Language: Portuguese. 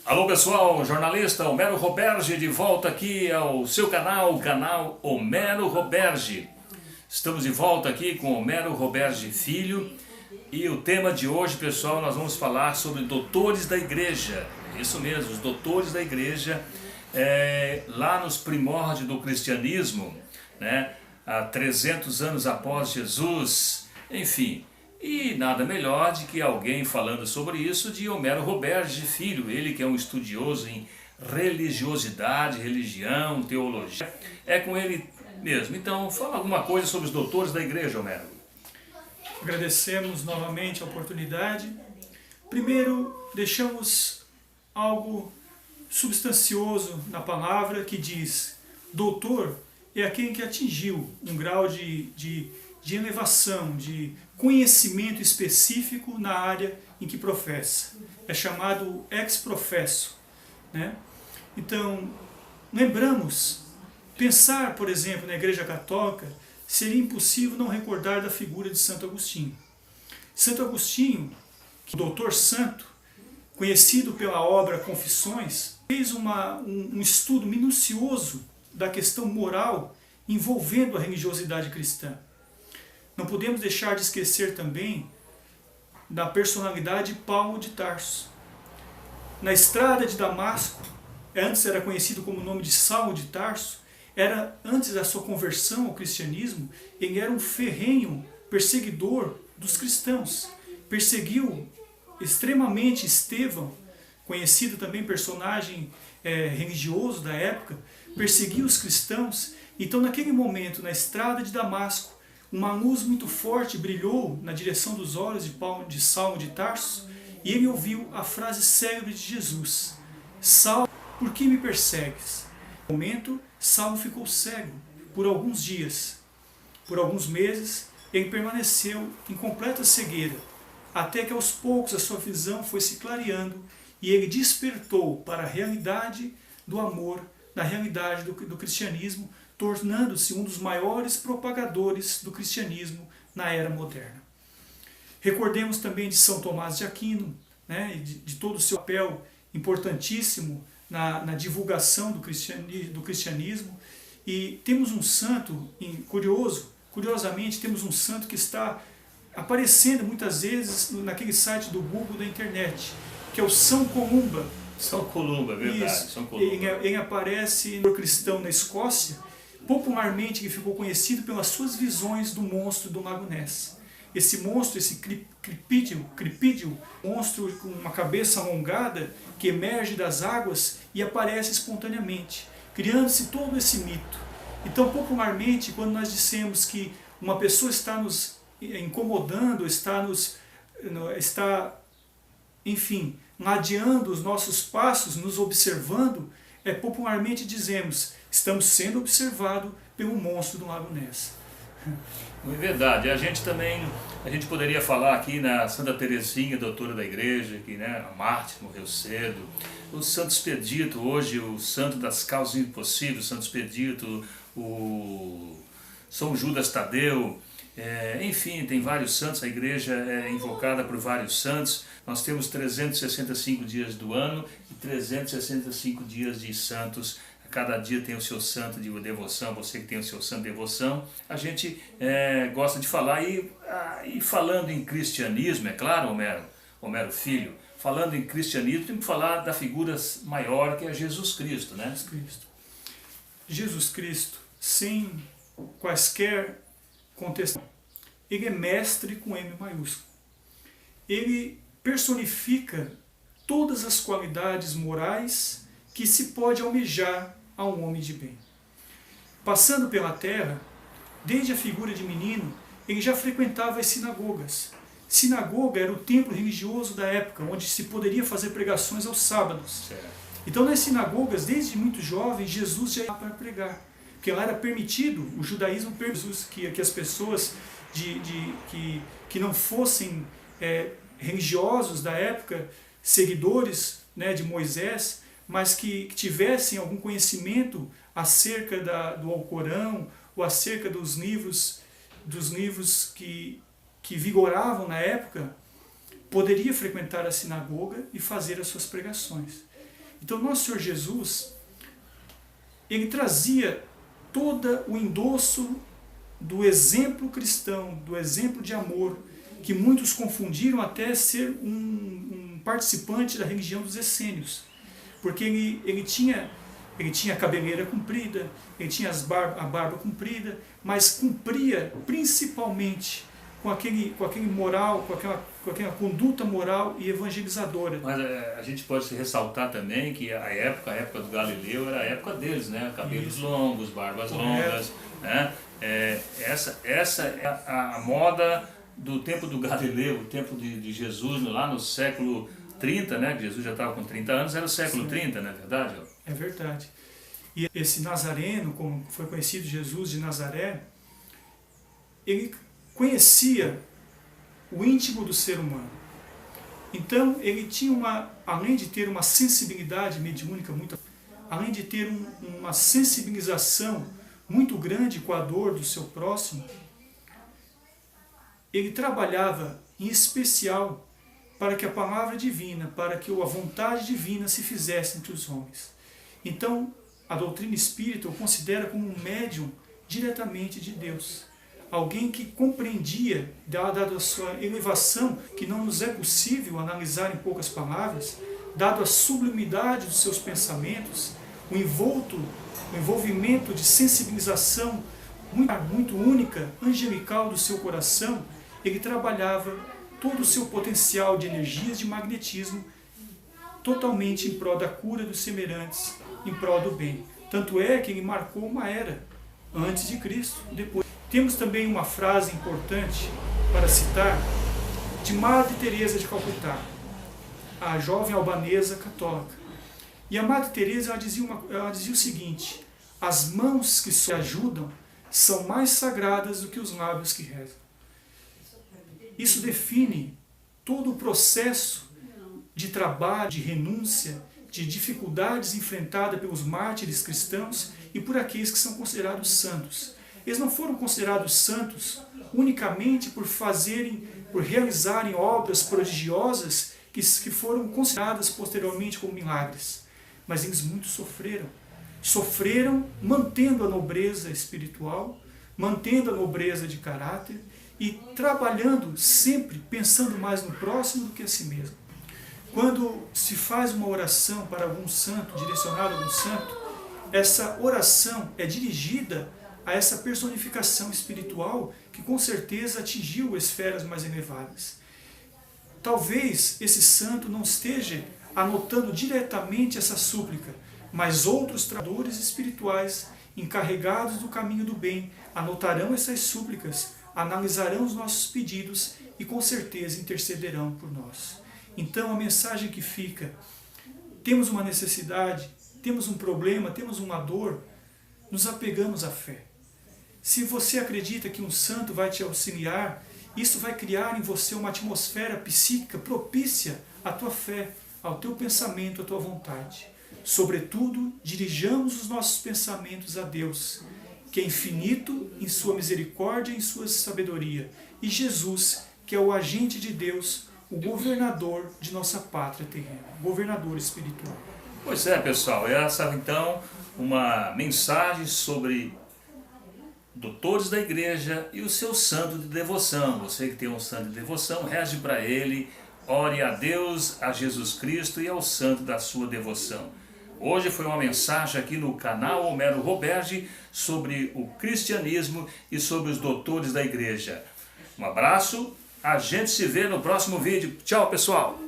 Alô pessoal, jornalista Homero Roberge de volta aqui ao seu canal, o canal Homero Roberge. Estamos de volta aqui com Homero Roberge Filho e o tema de hoje, pessoal, nós vamos falar sobre doutores da igreja. Isso mesmo, os doutores da igreja, lá nos primórdios do cristianismo, né? Há 300 anos após Jesus, enfim. E nada melhor de que alguém falando sobre isso de Homero Roberge Filho, ele que é um estudioso em religiosidade, religião, teologia, é com ele mesmo. Então, fala alguma coisa sobre os doutores da igreja, Homero. Agradecemos novamente a oportunidade. Primeiro, deixamos algo substancioso na palavra que diz: doutor é aquele que atingiu um grau de elevação, de conhecimento específico na área em que professa. É chamado ex professo, né? Então, lembramos, pensar, por exemplo, na Igreja Católica, seria impossível não recordar da figura de Santo Agostinho. Santo Agostinho, doutor santo, conhecido pela obra Confissões, fez um estudo minucioso da questão moral envolvendo a religiosidade cristã. Não podemos deixar de esquecer também da personalidade de Paulo de Tarso. Na estrada de Damasco, antes era conhecido como o nome de Saulo de Tarso, antes da sua conversão ao cristianismo, ele era um ferrenho perseguidor dos cristãos. Perseguiu extremamente Estevão, conhecido também personagem religioso da época, perseguiu os cristãos. Então, naquele momento, na estrada de Damasco, uma luz muito forte brilhou na direção dos olhos de Saulo de Tarso, e ele ouviu a frase célebre de Jesus: Saulo, por que me persegues? No momento, Saulo ficou cego por alguns dias, por alguns meses. Ele permaneceu em completa cegueira, até que aos poucos a sua visão foi se clareando e ele despertou para a realidade do amor, da realidade do cristianismo, tornando-se um dos maiores propagadores do cristianismo na era moderna. Recordemos também de São Tomás de Aquino, né, de todo o seu papel importantíssimo na divulgação do cristianismo. E temos um santo, curiosamente, temos um santo que está aparecendo muitas vezes naquele site do Google da internet, que é o São Columba. São Columba, verdade. Isso. São Columba. Ele aparece no cristão na Escócia, popularmente que ficou conhecido pelas suas visões do monstro do Lago Ness. Esse monstro, esse cripídeo, monstro com uma cabeça alongada que emerge das águas e aparece espontaneamente, criando-se todo esse mito. Então, popularmente, quando nós dissemos que uma pessoa está nos incomodando, está ladeando os nossos passos, nos observando, popularmente dizemos: estamos sendo observados pelo monstro do Lago Ness. É verdade. A gente poderia falar aqui na Santa Teresinha, doutora da igreja, que, né, a Marte morreu cedo. O Santo Expedito, hoje o santo das causas impossíveis, o Santo Expedito, o São Judas Tadeu, enfim, tem vários santos, a igreja é invocada por vários santos. Nós temos 365 dias do ano e 365 dias de santos. Cada dia tem o seu santo de devoção, você que tem o seu santo de devoção. A gente gosta de falar, e falando em cristianismo, é claro, Homero Filho, falando em cristianismo, temos que falar da figura maior, que é Jesus Cristo, né? Jesus Cristo, sem quaisquer contestação, ele é mestre com M maiúsculo. Ele personifica todas as qualidades morais que se pode almejar a um homem de bem. Passando pela terra, desde a figura de menino, ele já frequentava as sinagogas. Sinagoga era o templo religioso da época, onde se poderia fazer pregações aos sábados. Então, nas sinagogas, desde muito jovem, Jesus já ia para pregar, porque lá era permitido, o judaísmo permitiu que as pessoas que não fossem religiosos da época, seguidores, né, de Moisés, mas que tivessem algum conhecimento acerca do Alcorão ou acerca dos livros que vigoravam na época, poderia frequentar a sinagoga e fazer as suas pregações. Então, nosso Senhor Jesus, ele trazia todo o endosso do exemplo cristão, do exemplo de amor, que muitos confundiram até ser um participante da religião dos essênios, porque ele tinha a cabeleira comprida, ele tinha a barba comprida, mas cumpria principalmente com aquele moral, com aquela conduta moral e evangelizadora. Mas a gente pode ressaltar também que a época do Galileu era a época deles, né? Cabelos longos, barbas longas, né? Essa é a moda do tempo do Galileu, o tempo de Jesus, lá no século 30, né? Jesus já estava com 30 anos, era o século 30, não é verdade? É verdade. E esse Nazareno, como foi conhecido Jesus de Nazaré, ele conhecia o íntimo do ser humano. Então, ele tinha além de ter uma sensibilidade mediúnica além de ter uma sensibilização muito grande com a dor do seu próximo, ele trabalhava em especial para que a palavra divina, para que a vontade divina se fizesse entre os homens. Então, a doutrina espírita o considera como um médium diretamente de Deus. Alguém que compreendia, dada a sua elevação, que não nos é possível analisar em poucas palavras, dado a sublimidade dos seus pensamentos, o envolvimento de sensibilização muito única, angelical do seu coração, ele trabalhava todo o seu potencial de energias de magnetismo totalmente em prol da cura dos semelhantes, em prol do bem. Tanto é que ele marcou uma era antes de Cristo, depois. Temos também uma frase importante para citar de Madre Teresa de Calcutá, a jovem albanesa católica. E a Madre Teresa ela dizia o seguinte: as mãos que se ajudam são mais sagradas do que os lábios que rezam. Isso define todo o processo de trabalho, de renúncia, de dificuldades enfrentadas pelos mártires cristãos e por aqueles que são considerados santos. Eles não foram considerados santos unicamente por realizarem obras prodigiosas que foram consideradas posteriormente como milagres, mas eles muito sofreram. Sofreram mantendo a nobreza espiritual, mantendo a nobreza de caráter e trabalhando sempre pensando mais no próximo do que a si mesmo. Quando se faz uma oração para algum santo, direcionada a algum santo, essa oração é dirigida a essa personificação espiritual que com certeza atingiu esferas mais elevadas. Talvez esse santo não esteja anotando diretamente essa súplica, mas outros trabalhadores espirituais encarregados do caminho do bem anotarão essas súplicas, analisarão os nossos pedidos e com certeza intercederão por nós. Então a mensagem que fica: temos uma necessidade, temos um problema, temos uma dor, nos apegamos à fé. Se você acredita que um santo vai te auxiliar, isso vai criar em você uma atmosfera psíquica propícia à tua fé, ao teu pensamento, à tua vontade. Sobretudo, dirijamos os nossos pensamentos a Deus, que é infinito em sua misericórdia e em sua sabedoria, e Jesus, que é o agente de Deus, o governador de nossa pátria terrena, governador espiritual. Pois é, pessoal, essa então uma mensagem sobre doutores da igreja e o seu santo de devoção. Você que tem um santo de devoção, reze para ele, ore a Deus, a Jesus Cristo e ao santo da sua devoção. Hoje foi uma mensagem aqui no canal Homero Roberge sobre o cristianismo e sobre os doutores da igreja. Um abraço, a gente se vê no próximo vídeo. Tchau, pessoal!